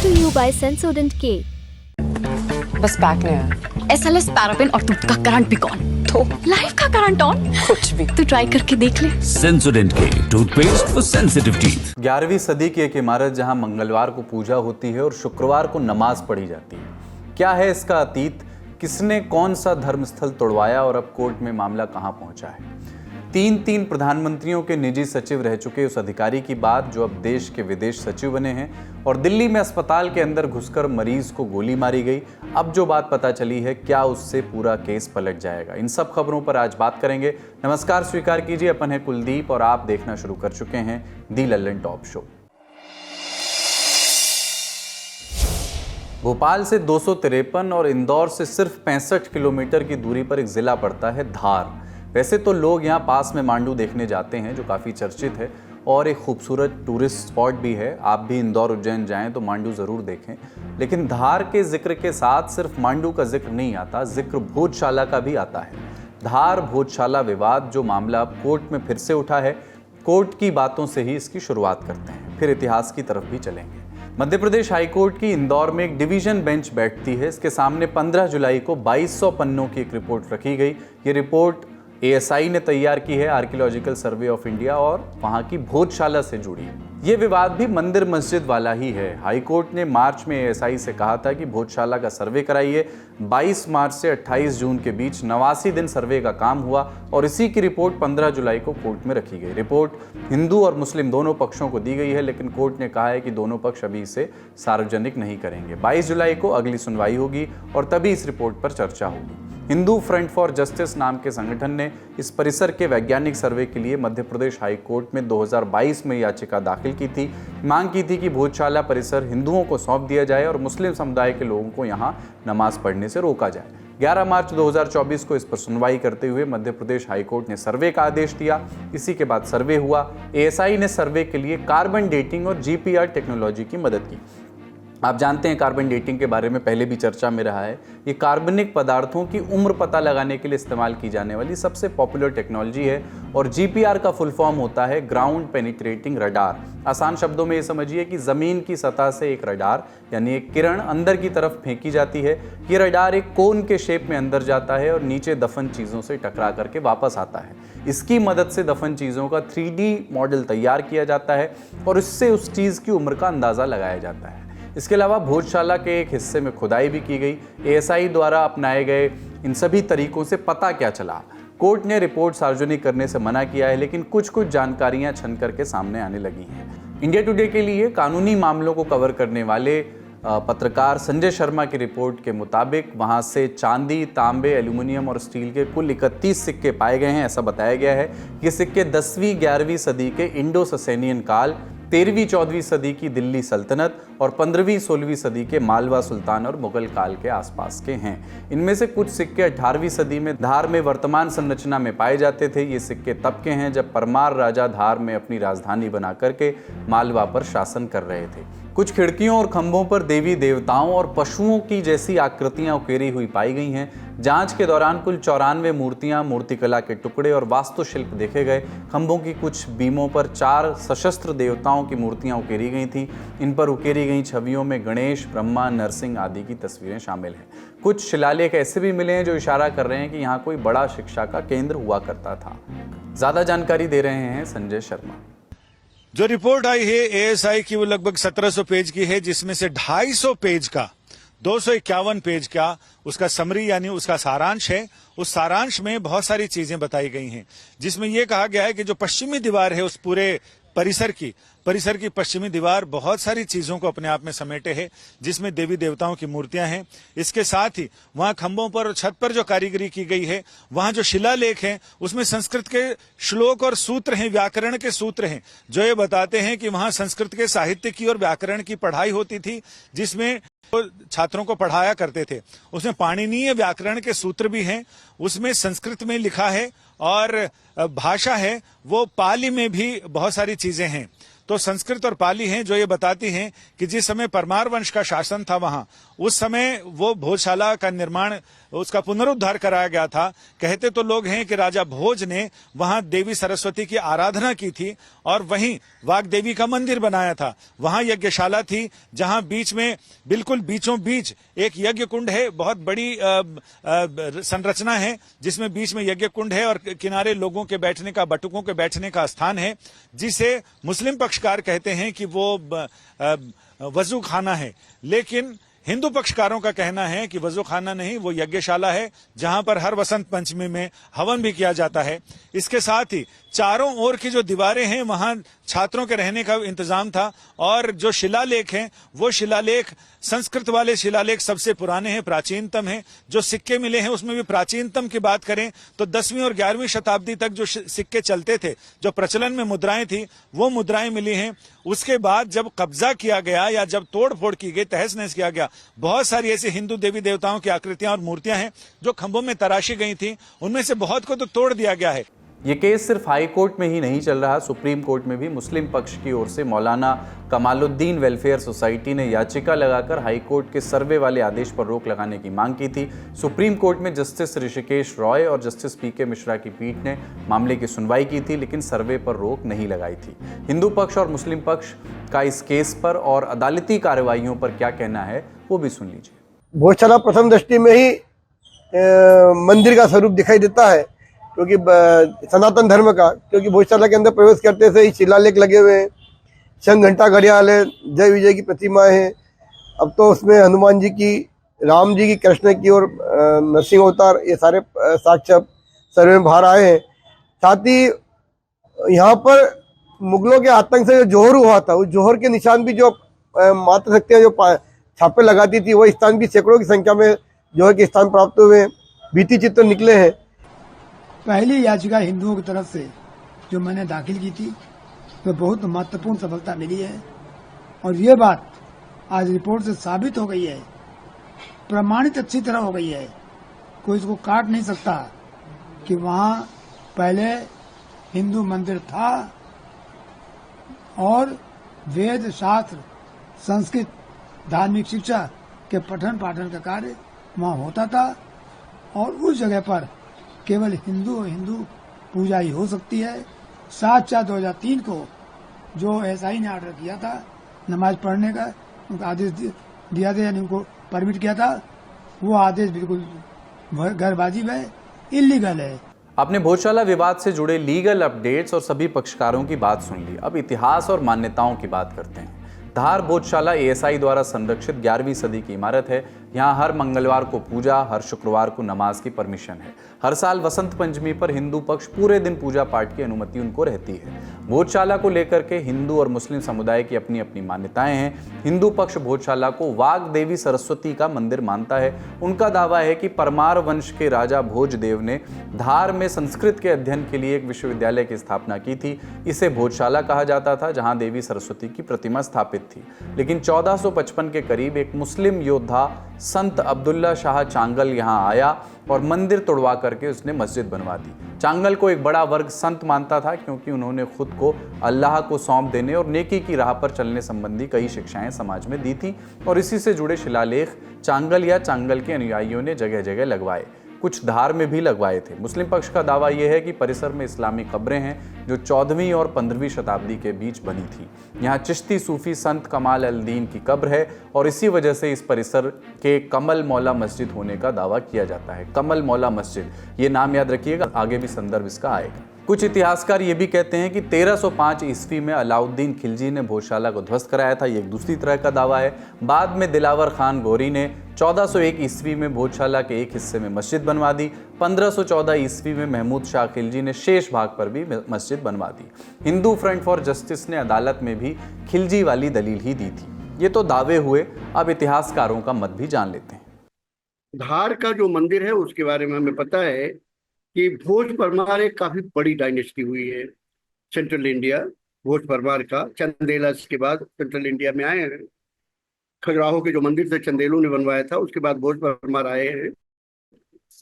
to you by Sensodyne K. बस pack नहीं है। SLS पैराफिन और दूध का करंट भी कौन? तो लाइफ का करंट ऑन? कुछ भी तो ट्राई करके देख ले। Sensodyne K toothpaste for sensitive teeth. 11वीं सदी की एक इमारत जहां मंगलवार को पूजा होती है और शुक्रवार को नमाज पढ़ी जाती है। क्या है इसका अतीत? किसने कौन सा धर्मस्थल तोड़वाया और अब कोर्ट में मामला कहां पहुंचा है? तीन प्रधानमंत्रियों के निजी सचिव रह चुके उस अधिकारी की बात जो अब देश के विदेश सचिव बने हैं, और दिल्ली में अस्पताल के अंदर घुसकर मरीज को गोली मारी गई। अब जो बात पता चली है, क्या उससे पूरा केस पलट जाएगा? इन सब खबरों पर आज बात करेंगे। नमस्कार, स्वीकार कीजिए, अपन है कुलदीप और आप देखना शुरू कर चुके हैं दी लल्लन टॉप शो। भोपाल से 253 और इंदौर से सिर्फ 65 किलोमीटर की दूरी पर एक जिला पड़ता है धार। वैसे तो लोग यहाँ पास में मांडू देखने जाते हैं जो काफ़ी चर्चित है और एक खूबसूरत टूरिस्ट स्पॉट भी है। आप भी इंदौर उज्जैन जाएं तो मांडू ज़रूर देखें। लेकिन धार के जिक्र के साथ सिर्फ मांडू का जिक्र नहीं आता, जिक्र भोजशाला का भी आता है। धार भोजशाला विवाद जो मामला अब कोर्ट में फिर से उठा है, कोर्ट की बातों से ही इसकी शुरुआत करते हैं, फिर इतिहास की तरफ भी चलेंगे। मध्य प्रदेश हाईकोर्ट की इंदौर में एक डिवीजन बेंच बैठती है। इसके सामने 15 जुलाई को 2200 पन्नों की एक रिपोर्ट रखी गई। ये रिपोर्ट ASI ने तैयार की है, आर्कियोलॉजिकल सर्वे ऑफ इंडिया, और वहां की भोजशाला से जुड़ी। ये विवाद भी मंदिर मस्जिद वाला ही है। हाईकोर्ट ने मार्च में ASI से कहा था कि भोजशाला का सर्वे कराइए। 22 मार्च से 28 जून के बीच 89 दिन सर्वे का काम हुआ और इसी की रिपोर्ट 15 जुलाई को कोर्ट में रखी गई। रिपोर्ट हिंदू और मुस्लिम दोनों पक्षों को दी गई है, लेकिन कोर्ट ने कहा है कि दोनों पक्ष अभी इसे सार्वजनिक नहीं करेंगे। 22 जुलाई को अगली सुनवाई होगी और तभी इस रिपोर्ट पर चर्चा होगी। हिंदू फ्रंट फॉर जस्टिस नाम के संगठन ने इस परिसर के वैज्ञानिक सर्वे के लिए मध्य प्रदेश हाईकोर्ट में 2022 में याचिका दाखिल की थी। मांग की थी कि भोजशाला परिसर हिंदुओं को सौंप दिया जाए और मुस्लिम समुदाय के लोगों को यहां नमाज पढ़ने से रोका जाए। 11 मार्च 2024 को इस पर सुनवाई करते हुए मध्य प्रदेश हाईकोर्ट ने सर्वे का आदेश दिया। इसी के बाद सर्वे हुआ। ASI ने सर्वे के लिए कार्बन डेटिंग और GPR टेक्नोलॉजी की मदद की। आप जानते हैं कार्बन डेटिंग के बारे में पहले भी चर्चा में रहा है। ये कार्बनिक पदार्थों की उम्र पता लगाने के लिए इस्तेमाल की जाने वाली सबसे पॉपुलर टेक्नोलॉजी है। और GPR का फुल फॉर्म होता है ग्राउंड पेनिट्रेटिंग रडार। आसान शब्दों में ये समझिए कि ज़मीन की सतह से एक रडार यानी एक किरण अंदर की तरफ फेंकी जाती है। ये रडार एक कोन के शेप में अंदर जाता है और नीचे दफन चीज़ों से टकरा करके वापस आता है। इसकी मदद से दफन चीज़ों का 3D मॉडल तैयार किया जाता है और इससे उस चीज़ की उम्र का अंदाज़ा लगाया जाता है। इसके अलावा भोजशाला के एक हिस्से में खुदाई भी की गई। ASI द्वारा अपनाए गए इन सभी तरीकों से पता क्या चला? कोर्ट ने रिपोर्ट सार्वजनिक करने से मना किया है, लेकिन कुछ जानकारियां छन करके सामने आने लगी हैं। इंडिया टुडे के लिए कानूनी मामलों को कवर करने वाले पत्रकार संजय शर्मा की रिपोर्ट के मुताबिक वहां से चांदी, तांबे, एल्यूमिनियम और स्टील के कुल 31 सिक्के पाए गए हैं। ऐसा बताया गया है। ये सिक्के 10वीं 11वीं सदी के इंडो ससेनियन काल, 13वीं 14वीं सदी की दिल्ली सल्तनत और 15वीं 16वीं सदी के मालवा सुल्तान और मुगल काल के आसपास के हैं। इनमें से कुछ सिक्के 18वीं सदी में धार में वर्तमान संरचना में पाए जाते थे। ये सिक्के तब के हैं जब परमार राजा धार में अपनी राजधानी बना करके मालवा पर शासन कर रहे थे। कुछ खिड़कियों और खंभों पर देवी देवताओं और पशुओं की जैसी आकृतियां उकेरी हुई पाई गई हैं। जांच के दौरान कुल 94 मूर्तियां, मूर्तिकला के टुकड़े और वास्तुशिल्प देखे गए। खंभों की कुछ बीमों पर 4 सशस्त्र देवताओं की मूर्तियां उकेरी गई थीं। इन पर उकेरी गई छवियों में गणेश, ब्रह्मा, नरसिंह आदि की तस्वीरें शामिल हैं। कुछ शिलालेख ऐसे भी मिले हैं जो इशारा कर रहे हैं कि यहाँ कोई बड़ा शिक्षा का केंद्र हुआ करता था। ज्यादा जानकारी दे रहे हैं संजय शर्मा। जो रिपोर्ट आई है ASI की वो लगभग 1700 पेज की है, जिसमें से 250 पेज का 251 पेज का उसका समरी यानी उसका सारांश है। उस सारांश में बहुत सारी चीजें बताई गई हैं, जिसमें यह कहा गया है कि जो पश्चिमी दीवार है उस पूरे परिसर की पश्चिमी दीवार बहुत सारी चीजों को अपने आप में समेटे है, जिसमें देवी देवताओं की मूर्तियां हैं। इसके साथ ही वहां खंभों पर और छत पर जो कारीगरी की गई है, वहां जो शिलालेख हैं उसमें संस्कृत के श्लोक और सूत्र हैं, व्याकरण के सूत्र हैं, जो ये बताते हैं कि वहां संस्कृत के साहित्य की और व्याकरण की पढ़ाई होती थी, जिसमें छात्रों को पढ़ाया करते थे। उसमें पाणिनीय व्याकरण के सूत्र भी हैं, उसमें संस्कृत में लिखा है और भाषा है वो पाली में भी बहुत सारी चीजें हैं। तो संस्कृत और पाली हैं जो ये बताती हैं कि जिस समय परमार वंश का शासन था वहां, उस समय वो भोजशाला का निर्माण, उसका पुनरुद्धार कराया गया था। कहते तो लोग हैं कि राजा भोज ने वहां देवी सरस्वती की आराधना की थी और वहीं वाग देवी का मंदिर बनाया था। वहां यज्ञशाला थी जहां बीच में, बिल्कुल बीचों बीच एक यज्ञ कुंड है, बहुत बड़ी संरचना है जिसमें बीच में यज्ञ कुंड है और किनारे लोगों के बैठने का, बटुकों के बैठने का स्थान है, जिसे मुस्लिम पक्षकार कहते हैं कि वो वजू खाना है। लेकिन हिंदू पक्षकारों का कहना है कि वजू खाना नहीं, वो यज्ञशाला है जहां पर हर वसंत पंचमी में हवन भी किया जाता है। इसके साथ ही चारों ओर की जो दीवारें हैं वहां छात्रों के रहने का इंतजाम था और जो शिलालेख हैं वो शिलालेख, संस्कृत वाले शिलालेख सबसे पुराने हैं, प्राचीनतम हैं। जो सिक्के मिले हैं उसमें भी प्राचीनतम की बात करें तो 10वीं और 11वीं शताब्दी तक जो सिक्के चलते थे, जो प्रचलन में मुद्राएं थी, वो मुद्राएं मिली हैं। उसके बाद जब कब्जा किया गया या जब तोड़ फोड़ की गई, तहस नहस किया गया, बहुत सारी ऐसी हिंदू देवी देवताओं की आकृतियां और मूर्तियां हैं जो खंभों में तराशी गई थी, उनमें से बहुत को तो तोड़ दिया गया है। ये केस सिर्फ हाई कोर्ट में ही नहीं चल रहा, सुप्रीम कोर्ट में भी मुस्लिम पक्ष की ओर से मौलाना कमालुद्दीन वेलफेयर सोसाइटी ने याचिका लगाकर हाई कोर्ट के सर्वे वाले आदेश पर रोक लगाने की मांग की थी। सुप्रीम कोर्ट में जस्टिस ऋषिकेश रॉय और जस्टिस पीके मिश्रा की पीठ ने मामले की सुनवाई की थी, लेकिन सर्वे पर रोक नहीं लगाई थी। हिंदू पक्ष और मुस्लिम पक्ष का इस केस पर और अदालती कार्रवाइयों पर क्या कहना है वो भी सुन लीजिए। भोजशाला प्रथम दृष्टि में ही मंदिर का स्वरूप दिखाई देता है, क्योंकि सनातन धर्म का, क्योंकि भोजशाला के अंदर प्रवेश करते से ही शिलालेख लगे हुए हैं, शंख घंटा घड़ियाल है, जय विजय की प्रतिमा है। अब तो उसमें हनुमान जी की, राम जी की, कृष्ण की और नरसिंह अवतार, ये सारे साक्ष्य सर्वे में बाहर आए हैं। साथ ही यहाँ पर मुगलों के आतंक से जो जोहर हुआ था, उस जोहर के निशान भी जो मात्र शक्तियाँ जो छापे लगाती थी, वो स्थान भी सैकड़ों की संख्या में जोहर के स्थान प्राप्त हुए, भित्ति चित्र निकले हैं। पहली याचिका हिंदुओं की तरफ से जो मैंने दाखिल की थी तो बहुत महत्वपूर्ण सफलता मिली है और ये बात आज रिपोर्ट से साबित हो गई है, प्रमाणित अच्छी तरह हो गई है। कोई इसको काट नहीं सकता कि वहां पहले हिंदू मंदिर था और वेद शास्त्र, संस्कृत, धार्मिक शिक्षा के पठन पाठन का कार्य वहां होता था और उस जगह पर केवल हिंदू पूजा ही हो सकती है। 7/4/2003 को जो एसआई ने ऑर्डर किया था नमाज पढ़ने का, उनका आदेश दिया था, यानी उनको परमिट किया था, वो आदेश बिल्कुल गैरवाजिब है, इलीगल है। आपने भोजशाला विवाद से जुड़े लीगल अपडेट्स और सभी पक्षकारों की बात सुन ली। अब इतिहास और मान्यताओं की बात करते हैं। धार भोजशाला एएसआई द्वारा संरक्षित 11वीं सदी की इमारत है। यहाँ हर मंगलवार को पूजा, हर शुक्रवार को नमाज की परमिशन है। हर साल वसंत पंचमी पर हिंदू पक्ष पूरे दिन पूजा पाठ की अनुमति उनको रहती है। भोजशाला को लेकर के हिंदू और मुस्लिम समुदाय की अपनी अपनी मान्यताएं हैं। हिंदू पक्ष भोजशाला को वाग देवी सरस्वती का मंदिर मानता है। उनका दावा है कि परमार वंश के राजा भोजदेव ने धार में संस्कृत के अध्ययन के लिए एक विश्वविद्यालय की स्थापना की थी। इसे भोजशाला कहा जाता था, जहां देवी सरस्वती की प्रतिमा स्थापित थी। लेकिन 1455 के करीब एक मुस्लिम योद्धा संत अब्दुल्ला शाह चांगल यहां आया और मंदिर तोड़वा करके उसने मस्जिद बनवा दी। चांगल को एक बड़ा वर्ग संत मानता था, क्योंकि उन्होंने खुद को अल्लाह को सौंप देने और नेकी की राह पर चलने संबंधी कई शिक्षाएं समाज में दी थी और इसी से जुड़े शिलालेख चांगल या चांगल के अनुयायियों ने जगह जगह लगवाए, कुछ धार में भी लगवाए थे। मुस्लिम पक्ष का दावा यह है कि परिसर में इस्लामी कब्रें हैं जो 14वीं और 15वीं शताब्दी के बीच बनी थी। यहाँ चिश्ती सूफी संत कमाल अल दीन की कब्र है और इसी वजह से इस परिसर के कमल मौला मस्जिद होने का दावा किया जाता है। कमल मौला मस्जिद, ये नाम याद रखिएगा, आगे भी संदर्भ इसका आएगा। कुछ इतिहासकार ये भी कहते हैं कि 1305 ईस्वी में अलाउद्दीन खिलजी ने भोजशाला को ध्वस्त कराया था। ये एक दूसरी तरह का दावा है। बाद में दिलावर खान गोरी ने 1401 ईस्वी में भोजशाला के एक हिस्से में मस्जिद बनवा दी। 1514 ईस्वी में महमूद शाह खिलजी ने शेष भाग पर भी मस्जिद बनवा दी। हिंदू फ्रंट फॉर जस्टिस ने अदालत में भी खिलजी वाली दलील ही दी थी। ये तो दावे हुए, अब इतिहासकारों का मत भी जान लेते हैं। धार का जो मंदिर है उसके बारे में हमें पता है कि भोज परमार एक काफी बड़ी डायनेस्टी हुई है सेंट्रल इंडिया। भोज परमार का चंदेला के बाद सेंट्रल इंडिया में आए हैं। खजुराहो के जो मंदिर थे चंदेलों ने बनवाया था, उसके बाद भोज परमार आए हैं।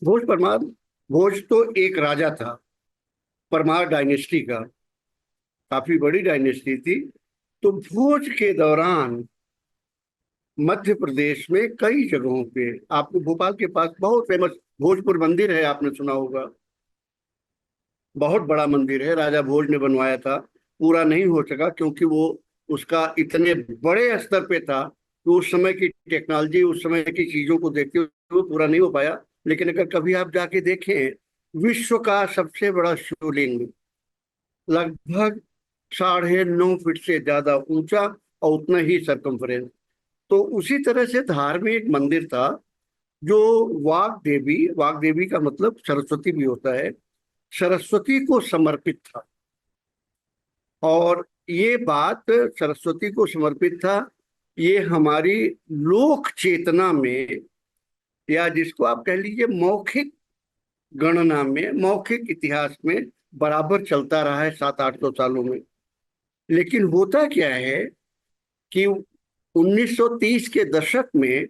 भोज परमार, भोज तो एक राजा था परमार डायनेस्टी का, काफी बड़ी डायनेस्टी थी। तो भोज के दौरान मध्य प्रदेश में कई जगहों पे, आपको भोपाल के पास बहुत फेमस भोजपुर मंदिर है, आपने सुना होगा, बहुत बड़ा मंदिर है, राजा भोज ने बनवाया था, पूरा नहीं हो सका क्योंकि वो उसका इतने बड़े स्तर पे था कि उस समय की टेक्नोलॉजी, उस समय की चीजों को देखते हुए पूरा नहीं हो पाया। लेकिन अगर कभी आप जाके देखें, विश्व का सबसे बड़ा शिवलिंग लगभग 9.5 फीट से ज्यादा ऊंचा और उतना ही सरकमफ्रेंस। तो उसी तरह से धार में एक मंदिर था जो वाग देवी का मतलब सरस्वती भी होता है, सरस्वती को समर्पित था। और ये बात सरस्वती को समर्पित था, ये हमारी लोक चेतना में, या जिसको आप कह लीजिए मौखिक गणना में, मौखिक इतिहास में बराबर चलता रहा है 700-800 सालों में। लेकिन होता क्या है कि 1930 के दशक में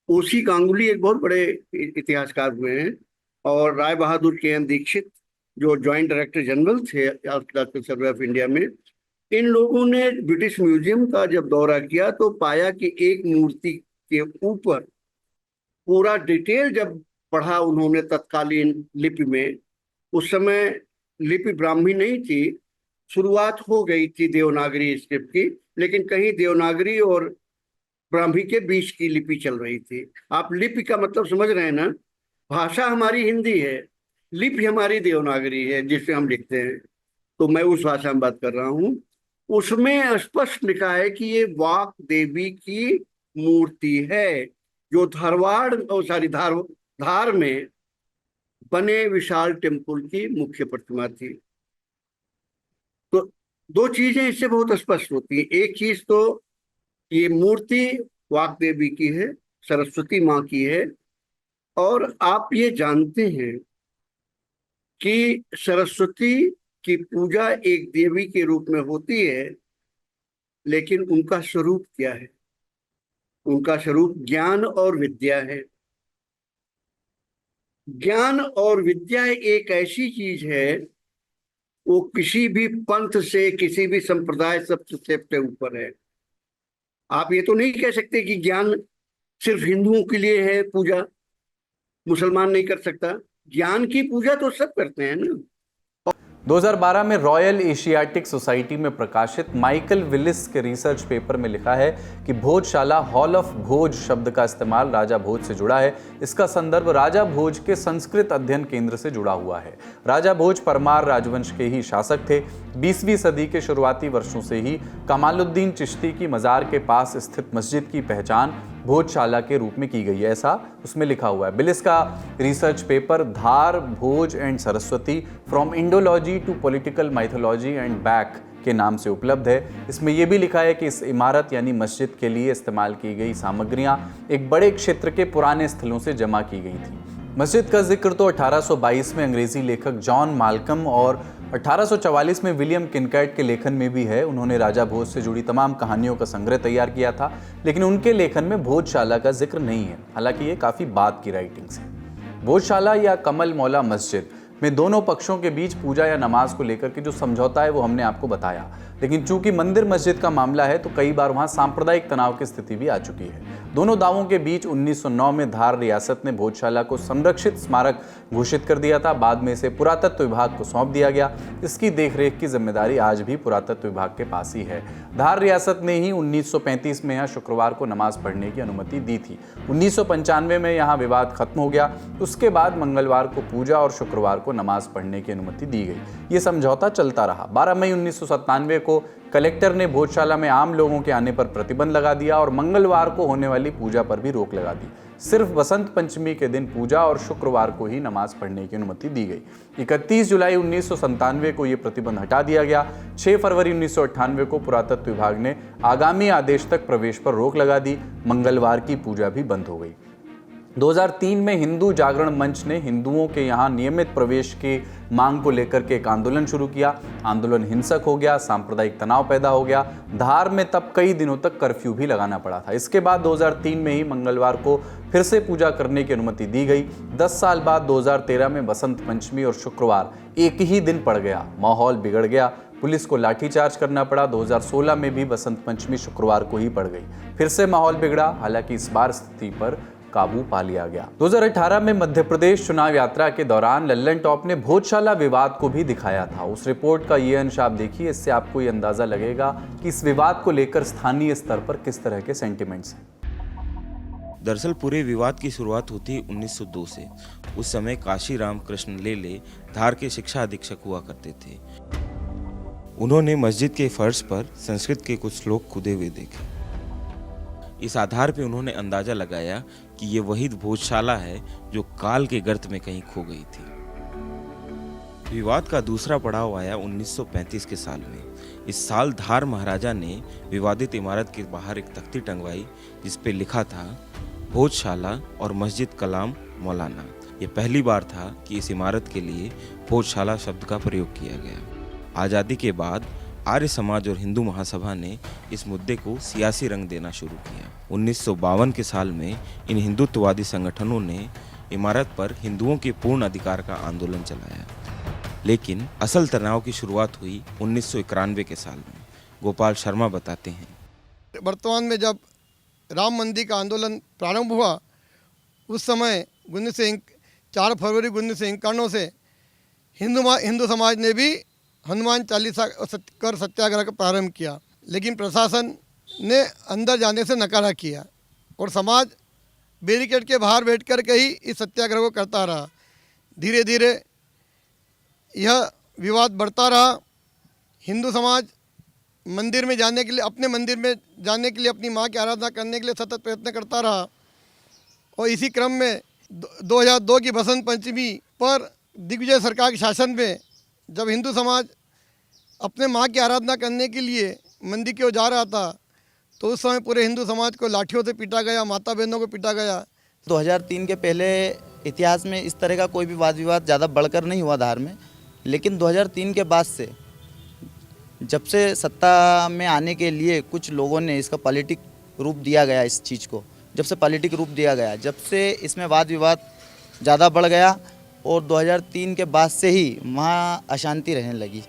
ओसी गांगुली एक बहुत बड़े इतिहासकार हुए हैं, और राय बहादुर के एन दीक्षित जो जॉइंट डायरेक्टर जनरल थे आर्कियोलॉजिकल सर्वे ऑफ इंडिया में, इन लोगों ने ब्रिटिश म्यूजियम का जब दौरा किया तो पाया कि एक मूर्ति के ऊपर पूरा डिटेल जब पढ़ा उन्होंने तत्कालीन लिपि में, उस समय लिपि ब्राह्मी नहीं थी, शुरुआत हो गई थी देवनागरी स्क्रिप्ट की, लेकिन कहीं देवनागरी और ब्राह्मी के बीच की लिपि चल रही थी। आप लिपि का मतलब समझ रहे हैं ना, भाषा हमारी हिंदी है, लिपि हमारी देवनागरी है जिससे हम लिखते हैं, तो मैं उस भाषा में बात कर रहा हूँ। उसमें स्पष्ट लिखा है कि ये वाक देवी की मूर्ति है जो धार में बने विशाल टेम्पल की मुख्य प्रतिमा थी। तो दो चीजें इससे बहुत स्पष्ट होती हैं। एक चीज तो ये मूर्ति वाक देवी की है, सरस्वती माँ की है, और आप ये जानते हैं कि सरस्वती की पूजा एक देवी के रूप में होती है, लेकिन उनका स्वरूप क्या है? उनका स्वरूप ज्ञान और विद्या है। ज्ञान और विद्या एक ऐसी चीज है, वो किसी भी पंथ से, किसी भी संप्रदाय सबसे ऊपर है। आप ये तो नहीं कह सकते कि ज्ञान सिर्फ हिंदुओं के लिए है पूजा, मुसलमान नहीं कर सकता। ज्ञान की पूजा तो सब करते हैं ना। 2012 में रॉयल एशियाटिक सोसाइटी में प्रकाशित माइकल विलिस के रिसर्च पेपर में लिखा है कि भोजशाला हॉल ऑफ भोज शब्द का इस्तेमाल राजा भोज से जुड़ा है। इसका संदर्भ राजा भोज के संस्कृत अध्ययन केंद्र से जुड़ा हुआ है। राजा भोज परमार राजवंश के ही शासक थे। 20वीं सदी के शुरुआती वर्षों से ही कमालुद्दीन चिश्ती की मज़ार के पास स्थित मस्जिद की पहचान भोजशाला के रूप में की गई है, ऐसा उसमें लिखा हुआ है। बिलिस का research paper Dhar, Bhoj and Saraswati from Indology to political mythology and back के नाम से उपलब्ध है। इसमें यह भी लिखा है कि इस इमारत यानी मस्जिद के लिए इस्तेमाल की गई सामग्रियां एक बड़े क्षेत्र के पुराने स्थलों से जमा की गई थी। मस्जिद का जिक्र तो 1822 में अंग्रेजी लेखक जॉन माल्कम और 1844 में विलियम किनकैट के लेखन में भी है। उन्होंने राजा भोज से जुड़ी तमाम कहानियों का संग्रह तैयार किया था, लेकिन उनके लेखन में भोजशाला का जिक्र नहीं है। हालांकि ये काफ़ी बाद की राइटिंग्स है। भोजशाला या कमल मौला मस्जिद में दोनों पक्षों के बीच पूजा या नमाज को लेकर के जो समझौता है वो हमने आपको बताया, लेकिन चूंकि मंदिर मस्जिद का मामला है तो कई बार वहां सांप्रदायिक तनाव की स्थिति भी आ चुकी है। दोनों दावों के बीच 1909 में धार रियासत ने भोजशाला को संरक्षित स्मारक घोषित कर दिया था। बाद में इसे पुरातत्व विभाग को सौंप दिया गया। इसकी देखरेख की जिम्मेदारी आज भी पुरातत्व विभाग के पास ही है। धार रियासत ने ही 1935 में यहाँ शुक्रवार को नमाज पढ़ने की अनुमति दी थी। 1995 में यहाँ विवाद खत्म हो गया। उसके बाद मंगलवार को पूजा और शुक्रवार को नमाज पढ़ने की अनुमति दी गई। ये समझौता चलता रहा। 12 मई 1997 को कलेक्टर ने भोजशाला में आम लोगों के आने पर प्रतिबंध लगा दिया और मंगलवार को होने वाली पूजा पर भी रोक लगा दी। सिर्फ बसंत पंचमी के दिन पूजा और शुक्रवार को ही नमाज पढ़ने की अनुमति दी गई। 31 जुलाई 1997 को ये प्रतिबंध हटा दिया गया। 6 फरवरी 1998 को पुरातत्व विभाग ने आगामी आदेश तक प्रवेश पर रोक लगा दी। मंगलवार की पूजा भी बंद हो गई। 2003 में हिंदू जागरण मंच ने हिंदुओं के यहाँ नियमित प्रवेश की मांग को लेकर के एक आंदोलन शुरू किया। आंदोलन हिंसक हो गया, सांप्रदायिक तनाव पैदा हो गया। धार में तब कई दिनों तक कर्फ्यू भी लगाना पड़ा था। इसके बाद 2003 में ही मंगलवार को फिर से पूजा करने की अनुमति दी गई। 10 साल बाद 2013 में बसंत पंचमी और शुक्रवार एक ही दिन पड़ गया। माहौल बिगड़ गया। पुलिस को लाठीचार्ज करना पड़ा। 2016 में भी बसंत पंचमी शुक्रवार को ही पड़ गई। फिर से माहौल बिगड़ा, हालांकि इस बार स्थिति पर काबू पा लिया गया। 2018 में मध्य प्रदेश चुनाव यात्रा के दौरान लल्लन टॉप ने भोजशाला विवाद को भी दिखाया था। उस रिपोर्ट का ये अंश आप देखिए, इससे आपको ये अंदाजा लगेगा कि इस विवाद को लेकर स्थानीय स्तर पर किस तरह के सेंटिमेंट्स हैं। दरअसल पूरे विवाद की शुरुआत होती 1902 से। उस समय काशी राम कृष्ण लेले धार के शिक्षा अधीक्षक हुआ करते थे। उन्होंने मस्जिद के फर्श पर संस्कृत के कुछ श्लोक खुदे हुए देखे। इस आधार पर उन्होंने अंदाजा लगाया कि ये वही भोजशाला है जो काल के गर्त में कहीं खो गई थी। विवाद का दूसरा पड़ाव आया 1935 के साल में। इस साल धार महाराजा ने विवादित इमारत के बाहर एक तख्ती टंगवाई जिस पे लिखा था भोजशाला और मस्जिद कलाम मौलाना। ये पहली बार था कि इस इमारत के लिए भोजशाला शब्द का प्रयोग किया गया। आज़ादी के बाद आर्य समाज और हिंदू महासभा ने इस मुद्दे को सियासी रंग देना शुरू किया। 1952 के साल में इन हिंदुत्ववादी संगठनों ने इमारत पर हिंदुओं के पूर्ण अधिकार का आंदोलन चलाया। लेकिन असल तनाव की शुरुआत हुई 1991 के साल में। गोपाल शर्मा बताते हैं, वर्तमान में जब राम मंदिर का आंदोलन प्रारंभ हुआ, उस समय 4 फरवरी 1951 से हिंदू समाज ने भी हनुमान चालीसा कर सत्याग्रह का प्रारंभ किया। लेकिन प्रशासन ने अंदर जाने से नकारा किया और समाज बैरिकेड के बाहर बैठ कर के ही इस सत्याग्रह को करता रहा। धीरे धीरे यह विवाद बढ़ता रहा। हिंदू समाज मंदिर में जाने के लिए, अपने मंदिर में जाने के लिए, अपनी माँ की आराधना करने के लिए सतत प्रयत्न करता रहा। और इसी क्रम में 2002 की बसंत पंचमी पर दिग्विजय सरकार के शासन में जब हिंदू समाज अपने माँ की आराधना करने के लिए मंदिर की ओर जा रहा था, तो उस समय पूरे हिंदू समाज को लाठियों से पीटा गया, माता बहनों को पीटा गया। 2003 के पहले इतिहास में इस तरह का कोई भी वाद विवाद ज़्यादा बढ़कर नहीं हुआ धार में। लेकिन 2003 के बाद से जब से सत्ता में आने के लिए कुछ लोगों ने इसका पॉलिटिक रूप दिया गया, इस चीज़ को जब से पॉलिटिक रूप दिया गया, जब से इसमें वाद विवाद ज़्यादा बढ़ गया और 2003 के बाद से ही वहाँ अशांति रहने लगी।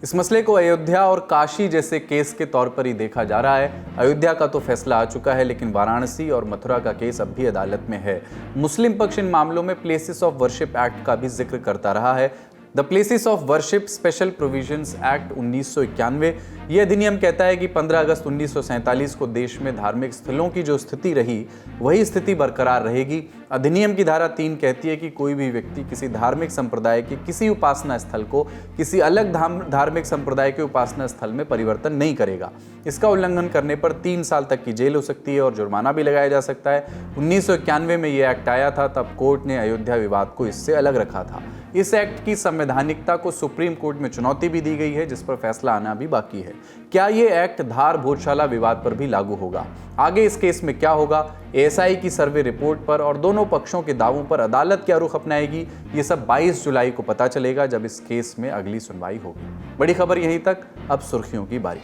इस मसले को अयोध्या और काशी जैसे केस के तौर पर ही देखा जा रहा है। अयोध्या का तो फैसला आ चुका है, लेकिन वाराणसी और मथुरा का केस अब भी अदालत में है। मुस्लिम पक्ष इन मामलों में प्लेसेस ऑफ वर्शिप एक्ट का भी जिक्र करता रहा है। The places of worship special provisions act 1991, यह अधिनियम कहता है कि 15 अगस्त 1947 को देश में धार्मिक स्थलों की जो स्थिति रही वही स्थिति बरकरार रहेगी। अधिनियम की धारा 3 कहती है कि कोई भी व्यक्ति किसी धार्मिक संप्रदाय के किसी उपासना स्थल को किसी अलग धार्मिक संप्रदाय के उपासना स्थल में परिवर्तन नहीं करेगा। इसका उल्लंघन करने पर 3 साल तक की जेल हो सकती है और जुर्माना भी लगाया जा सकता है। 1991 में ये एक्ट आया था, तब कोर्ट ने अयोध्या विवाद को इससे अलग रखा था। इस एक्ट की संवैधानिकता को सुप्रीम कोर्ट में चुनौती भी दी गई है, जिस पर फैसला आना भी बाकी है। क्या ये एक्ट धार भोजशाला विवाद पर भी लागू होगा? आगे इस केस में क्या होगा? एएसआई की सर्वे रिपोर्ट पर और दोनों पक्षों के दावों पर अदालत क्या रुख अपनाएगी, ये सब 22 जुलाई को पता चलेगा, जब इस केस में अगली सुनवाई होगी। बड़ी खबर यहीं तक, अब सुर्खियों की बारी।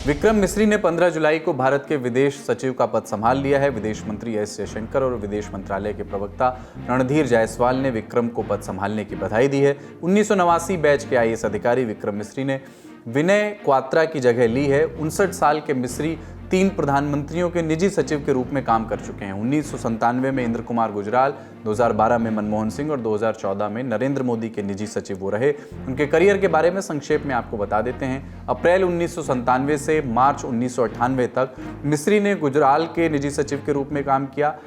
विक्रम मिस्री ने 15 जुलाई को भारत के विदेश सचिव का पद संभाल लिया है। विदेश मंत्री एस जयशंकर और विदेश मंत्रालय के प्रवक्ता रणधीर जायसवाल ने विक्रम को पद संभालने की बधाई दी है। 1989 बैच के आईएएस अधिकारी विक्रम मिस्री ने विनय क्वात्रा की जगह ली है। 59 साल के मिस्री 3 प्रधानमंत्रियों के निजी सचिव के रूप में काम कर चुके हैं। 1997 में इंद्र कुमार गुजराल, 2012 में मनमोहन सिंह और 2014 में नरेंद्र मोदी के निजी सचिव वो रहे। उनके करियर के बारे में संक्षेप में आपको बता देते हैं। अप्रैल 1997 से मार्च 1998 तक मिस्री ने गुजराल के निजी सचिव के रूप में काम किया।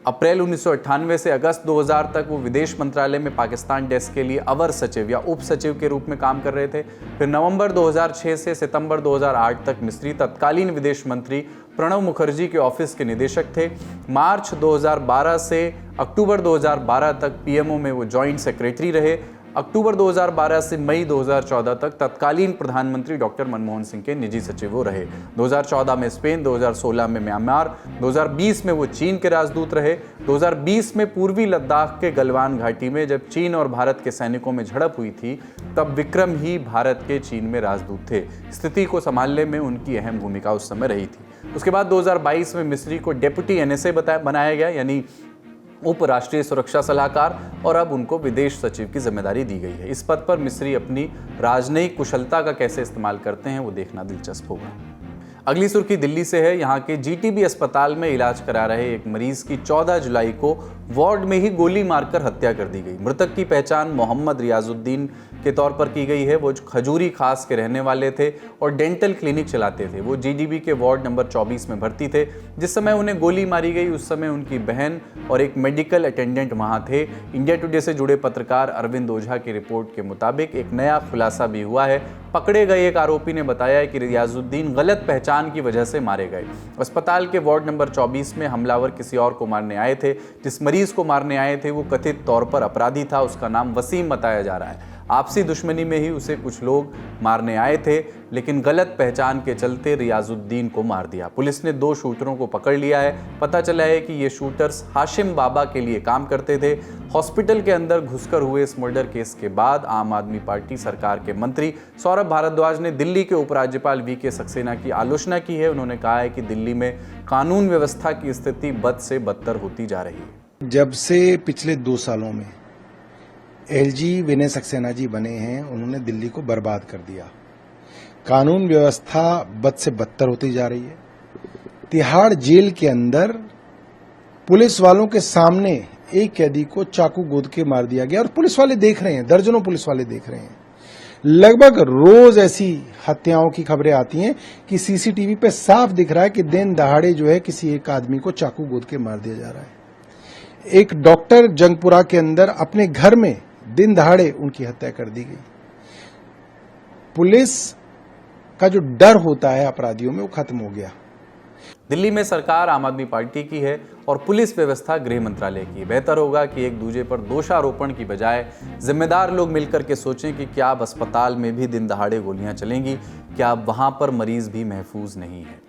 अप्रैल 1998 से अगस्त 2000 तक वो विदेश मंत्रालय में पाकिस्तान डेस्क के लिए अवर सचिव या उप सचिव के रूप में काम कर रहे थे। फिर नवंबर 2006 से सितंबर 2008 तक मिस्री तत्कालीन विदेश मंत्री प्रणब मुखर्जी के ऑफिस के निदेशक थे। मार्च 2012 से अक्टूबर 2012 तक पीएमओ में वो जॉइंट सेक्रेटरी रहे। अक्टूबर 2012 से मई 2014 तक तत्कालीन प्रधानमंत्री डॉक्टर मनमोहन सिंह के निजी सचिव वो रहे। 2014 में स्पेन, 2016 में म्यांमार, 2020 में वो चीन के राजदूत रहे। 2020 में पूर्वी लद्दाख के गलवान घाटी में जब चीन और भारत के सैनिकों में झड़प हुई थी, तब विक्रम ही भारत के चीन में राजदूत थे। स्थिति को संभालने में उनकी अहम भूमिका उस समय रही थी। उसके बाद 2022 में मिस्री को डेप्यूटी एनएसए बनाया गया, यानी उप राष्ट्रीय सुरक्षा सलाहकार और अब उनको विदेश सचिव की जिम्मेदारी दी गई है। इस पद पर मिस्री अपनी राजनयिक कुशलता का कैसे इस्तेमाल करते हैं वो देखना दिलचस्प होगा। अगली सुर्खी दिल्ली से है। यहाँ के जीटीबी अस्पताल में इलाज करा रहे एक मरीज की 14 जुलाई को वार्ड में ही गोली मारकर हत्या कर दी गई। मृतक की पहचान मोहम्मद रियाजुद्दीन के तौर पर की गई है। वो खजूरी खास के रहने वाले थे और डेंटल क्लिनिक चलाते थे। वो जीडीबी के वार्ड नंबर 24 में भर्ती थे। जिस समय उन्हें गोली मारी गई उस समय उनकी बहन और एक मेडिकल अटेंडेंट वहां थे। इंडिया टुडे से जुड़े पत्रकार अरविंद ओझा की रिपोर्ट के मुताबिक एक नया खुलासा भी हुआ है। पकड़े गए एक आरोपी ने बताया कि रियाजुद्दीन गलत पहचान की वजह से मारे गए। अस्पताल के वार्ड नंबर 24 में हमलावर किसी और को मारने आए थे। जिस मरीज को मारने आए थे वो कथित तौर पर अपराधी था। उसका नाम वसीम बताया जा रहा है। आपसी दुश्मनी में ही उसे कुछ लोग मारने आए थे, लेकिन गलत पहचान के चलते रियाजुद्दीन को मार दिया। पुलिस ने 2 शूटरों को पकड़ लिया है। पता चला है कि ये शूटर्स हाशिम बाबा के लिए काम करते थे। हॉस्पिटल के अंदर घुसकर हुए इस मर्डर केस के बाद आम आदमी पार्टी सरकार के मंत्री सौरभ भारद्वाज ने दिल्ली के उपराज्यपाल वीके सक्सेना की आलोचना की है। उन्होंने कहा है कि दिल्ली में कानून व्यवस्था की स्थिति बद से बदतर होती जा रही है। जब से पिछले 2 सालों में एलजी विनय सक्सेना जी बने हैं, उन्होंने दिल्ली को बर्बाद कर दिया। कानून व्यवस्था बद से बदतर होती जा रही है। तिहाड़ जेल के अंदर पुलिस वालों के सामने एक कैदी को चाकू गोद के मार दिया गया और पुलिस वाले देख रहे हैं, दर्जनों पुलिस वाले देख रहे हैं। लगभग रोज ऐसी हत्याओं की खबरें आती हैं कि सीसीटीवी पे साफ दिख रहा है कि दिन दहाड़े जो है किसी एक आदमी को चाकू गोद के मार दिया जा रहा है। एक डॉक्टर जंगपुरा के अंदर अपने घर में दिन दहाड़े उनकी हत्या कर दी गई। पुलिस का जो डर होता है अपराधियों में वो खत्म हो गया। दिल्ली में सरकार आम आदमी पार्टी की है और पुलिस व्यवस्था गृह मंत्रालय की। बेहतर होगा कि एक दूसरे पर दोषारोपण की बजाय जिम्मेदार लोग मिलकर के सोचें कि क्या अब अस्पताल में भी दिन दहाड़े गोलियां चलेंगी, क्या अब वहां पर मरीज भी महफूज नहीं है।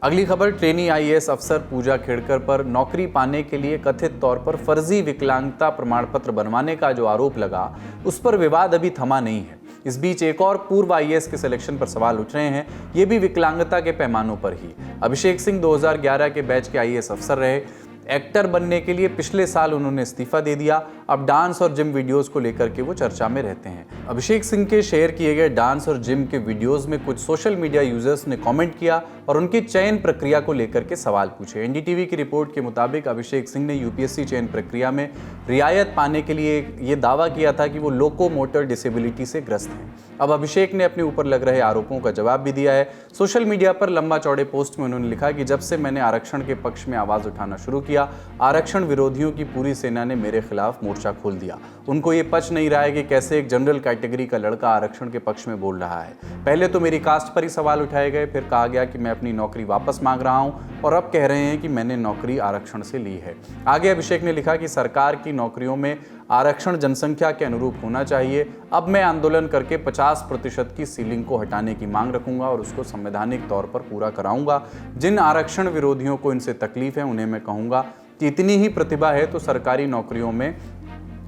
अगली खबर, ट्रेनी आईएएस अफसर पूजा खेड़कर पर नौकरी पाने के लिए कथित तौर पर फर्जी विकलांगता प्रमाण पत्र बनवाने का जो आरोप लगा उस पर विवाद अभी थमा नहीं है। इस बीच एक और पूर्व आईएएस के सिलेक्शन पर सवाल उठ रहे हैं, ये भी विकलांगता के पैमानों पर ही। अभिषेक सिंह 2011 के बैच के आईएएस अफसर रहे। एक्टर बनने के लिए पिछले साल उन्होंने इस्तीफा दे दिया। अब डांस और जिम वीडियोस को लेकर के वो चर्चा में रहते हैं। अभिषेक सिंह के शेयर किए गए डांस और जिम के वीडियोस में कुछ सोशल मीडिया यूजर्स ने कमेंट किया और उनकी चयन प्रक्रिया को लेकर के सवाल पूछे। एनडीटीवी की रिपोर्ट के मुताबिक अभिषेक सिंह ने यूपीएससी चयन प्रक्रिया में रियायत पाने के लिए ये दावा किया था कि वो लोकोमोटर डिसेबिलिटी से ग्रस्त हैं। अब अभिषेक ने अपने ऊपर लग रहे आरोपों का जवाब भी दिया है। सोशल मीडिया पर लंबा चौड़े पोस्ट में उन्होंने लिखा कि जब से मैंने आरक्षण के पक्ष में आवाज उठाना शुरू किया, आरक्षण विरोधियों की पूरी सेना ने मेरे खिलाफ मोर्चा खोल दिया। उनको ये पच नहीं रहा है कि कैसे एक जनरल कैटेगरी का लड़का आरक्षण के पक्ष में बोल रहा है। पहले तो मेरी कास्ट पर ही सवाल उठाए गए, फिर कहा गया कि मैं अपनी नौकरी वापस मांग रहा हूं और अब कह रहे हैं कि मैंने नौकरी आरक्षण से ली है। आगे अभिषेक ने लिखा कि सरकार की नौकरियों में आरक्षण जनसंख्या के अनुरूप होना चाहिए। अब मैं आंदोलन करके 50% की सीलिंग को हटाने की मांग रखूंगा और उसको संवैधानिक तौर पर पूरा कराऊंगा। जिन आरक्षण विरोधियों को इनसे तकलीफ है उन्हें मैं कहूंगा कि इतनी ही प्रतिभा है तो सरकारी नौकरियों में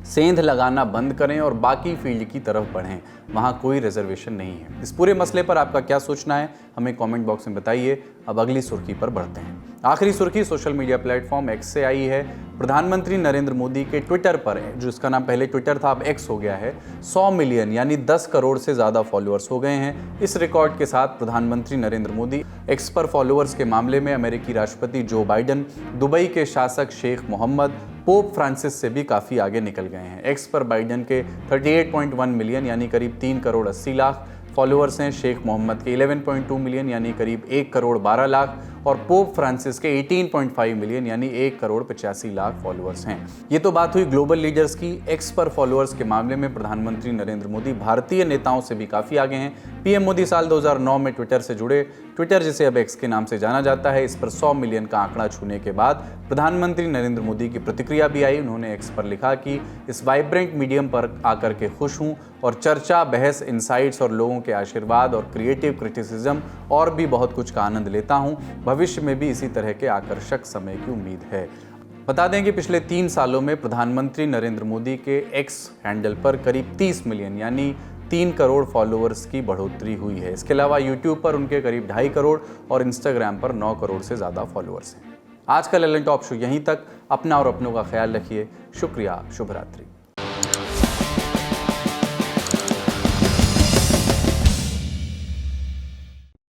सेंध लगाना बंद करें और बाकी फील्ड की तरफ बढ़ें, वहां कोई रिजर्वेशन नहीं है। इस पूरे मसले पर आपका क्या सोचना है हमें कमेंट बॉक्स में बताइए। अब अगली सुर्खी पर बढ़ते हैं। आखिरी सुर्खी सोशल मीडिया प्लेटफॉर्म एक्स से आई है। प्रधानमंत्री नरेंद्र मोदी के ट्विटर पर, जो इसका नाम पहले ट्विटर था अब एक्स हो गया है, 100 मिलियन यानी 10 करोड़ से ज़्यादा फॉलोअर्स हो गए हैं। इस रिकॉर्ड के साथ प्रधानमंत्री नरेंद्र मोदी एक्स पर फॉलोअर्स के मामले में अमेरिकी राष्ट्रपति जो बाइडन, दुबई के शासक शेख मोहम्मद, पोप फ्रांसिस से भी काफ़ी आगे निकल गए हैं। एक्स पर बाइडन के 38.1 मिलियन यानी करीब 3 करोड़ 80 लाख फॉलोअर्स हैं। शेख मोहम्मद के 11.2 मिलियन यानी करीब 1 करोड़ 12 लाख और पोप फ्रांसिस के 18.5 मिलियन यानी 1 करोड़ 85 लाख फॉलोअर्स हैं। ये तो बात हुई ग्लोबल लीडर्स की। एक्स पर फॉलोअर्स के मामले में प्रधानमंत्री नरेंद्र मोदी भारतीय नेताओं से भी काफ़ी आगे हैं। पीएम मोदी साल 2009 में ट्विटर से जुड़े। ट्विटर, जिसे अब एक्स के नाम से जाना जाता है, इस पर 100 मिलियन का आंकड़ा छूने के बाद प्रधानमंत्री नरेंद्र मोदी की प्रतिक्रिया भी आई। उन्होंने एक्स पर लिखा कि इस वाइब्रेंट मीडियम पर आकर के खुश हूँ और चर्चा, बहस, इंसाइट्स और लोगों के आशीर्वाद और क्रिएटिव क्रिटिसिज्म और भी बहुत कुछ का आनंद लेता हूँ। भविष्य में भी इसी तरह के आकर्षक समय की उम्मीद है। बता दें कि पिछले 3 सालों में प्रधानमंत्री नरेंद्र मोदी के एक्स हैंडल पर करीब 30 मिलियन यानी 3 करोड़ फॉलोअर्स की बढ़ोतरी हुई है। इसके अलावा यूट्यूब पर उनके करीब 2.5 करोड़ और इंस्टाग्राम पर 9 करोड़ से ज़्यादा फॉलोअर्स हैं। आज का ललन टॉप शो यहीं तक। अपना और अपनों का ख्याल रखिए। शुक्रिया। शुभ रात्रि।